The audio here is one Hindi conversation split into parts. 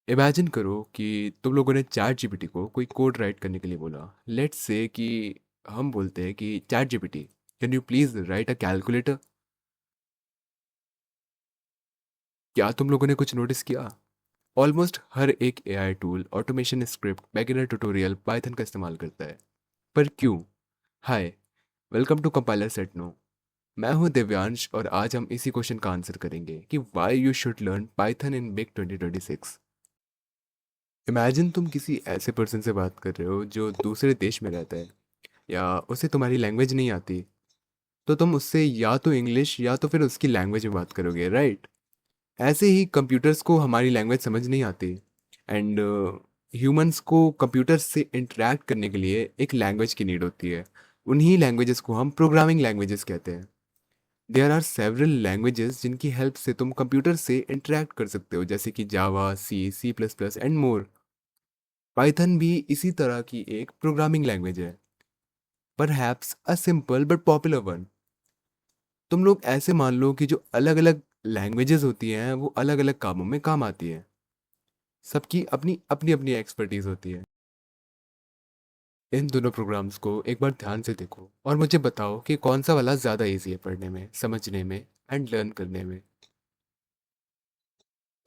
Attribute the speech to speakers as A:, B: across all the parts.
A: इमेजिन करो कि तुम लोगों ने चैट जीपीटी को कोई कोड राइट करने के लिए बोला। लेट्स से कि हम बोलते हैं कि chat GPT, can you please right a calculator. क्या तुम लोगों ने कुछ नोटिस किया? ऑलमोस्ट हर एक AI tool, automation script, beginner tutorial Python का इस्तेमाल करता है। पर क्यों? Hi, welcome to compiler set no. मैं हूं दिव्यांश और आज हम इसी क्वेश्चन का आंसर करेंगे कि why you should learn Python in big 2026। Imagine तुम किसी ऐसे पर्सन से बात कर रहे हो जो दूसरे देश में रहता है, या उसे तुम्हारी लैंग्वेज नहीं आती। तो तुम उससे या तो इंग्लिश या तो फिर उसकी लैंग्वेज में बात करोगे, राइट? ऐसे ही कंप्यूटर्स को हमारी लैंग्वेज समझ नहीं आती, एंड ह्यूमंस को कंप्यूटर्स से इंटरेक्ट करने के लिए एक लैंग्वेज की नीड होती है। उन्हीं लैंग्वेजेस को हम प्रोग्रामिंग लैंग्वेजेस कहते हैं। देयर आर सेवरल लैंग्वेजेस जिनकी हेल्प से तुम कंप्यूटर से इंटरेक्ट कर सकते हो, जैसे कि Java, C, C plus plus and more. Python भी इसी तरह की एक प्रोग्रामिंग लैंग्वेज है, perhaps a simple but popular one. तुम लोग ऐसे मान लो कि जो अलग अलग लैंग्वेजेस होती हैं वो अलग अलग कामों में काम आती हैं। सबकी अपनी अपनी अपनी एक्सपर्टीज होती है। इन दोनों प्रोग्राम्स को एक बार ध्यान से देखो और मुझे बताओ कि कौन सा वाला ज़्यादा इजी है पढ़ने में, समझने में एंड लर्न करने में।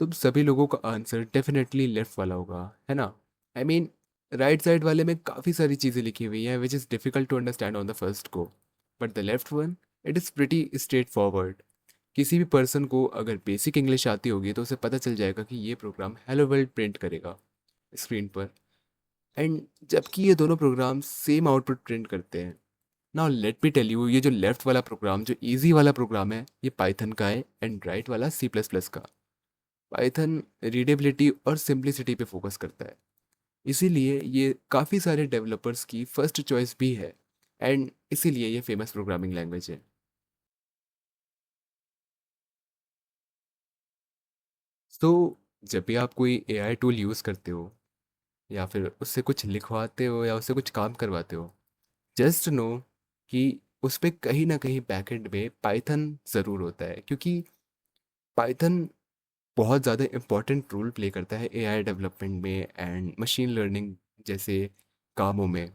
A: तुम सभी लोगों का आंसर डेफिनेटली लेफ्ट वाला होगा, है ना? आई मीन, राइट साइड वाले में काफ़ी सारी चीज़ें लिखी हुई हैं which is difficult to understand on the first go, but the left one, it is pretty straightforward. किसी भी पर्सन को अगर बेसिक इंग्लिश आती होगी तो उसे पता चल जाएगा कि ये प्रोग्राम हेलो वर्ल्ड प्रिंट करेगा स्क्रीन पर। एंड जबकि ये दोनों प्रोग्राम सेम आउटपुट प्रिंट करते हैं। Now let me tell you, ये जो लेफ्ट वाला प्रोग्राम, जो इजी वाला प्रोग्राम है, ये पाइथन का है, एंड राइट वाला सी प्लस प्लस का। पाइथन रीडेबिलिटी और सिंप्लिसिटी पे फोकस करता है, इसीलिए ये काफ़ी सारे डेवलपर्स की फर्स्ट चॉइस भी है, एंड इसीलिए ये फेमस प्रोग्रामिंग लैंग्वेज है। सो जब भी आप कोई एआई टूल यूज़ करते हो या फिर उससे कुछ लिखवाते हो या उससे कुछ काम करवाते हो, जस्ट नो कि उस पे कहीं ना कहीं बैकएंड में पाइथन ज़रूर होता है, क्योंकि पाइथन बहुत ज़्यादा इम्पोर्टेंट रोल प्ले करता है एआई डेवलपमेंट में एंड मशीन लर्निंग जैसे कामों में।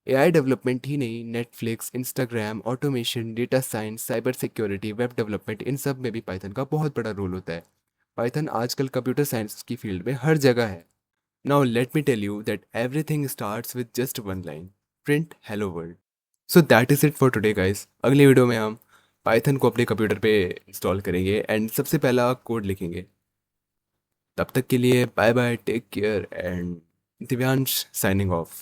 A: एआई डेवलपमेंट ही नहीं, Netflix, Instagram, automation, data science, cyber security, web development, इन सब में भी पाइथन का बहुत बड़ा रोल होता है। पाइथन आजकल कंप्यूटर साइंस की फील्ड में हर जगह है। Now let me tell you that everything starts with just one line, print hello world. So that is it for today guys. अगले वीडियो में हम पाइथन को अपने कंप्यूटर पे इंस्टॉल करेंगे एंड सबसे पहला कोड लिखेंगे। तब तक के लिए bye bye, take care and Divyansh signing of.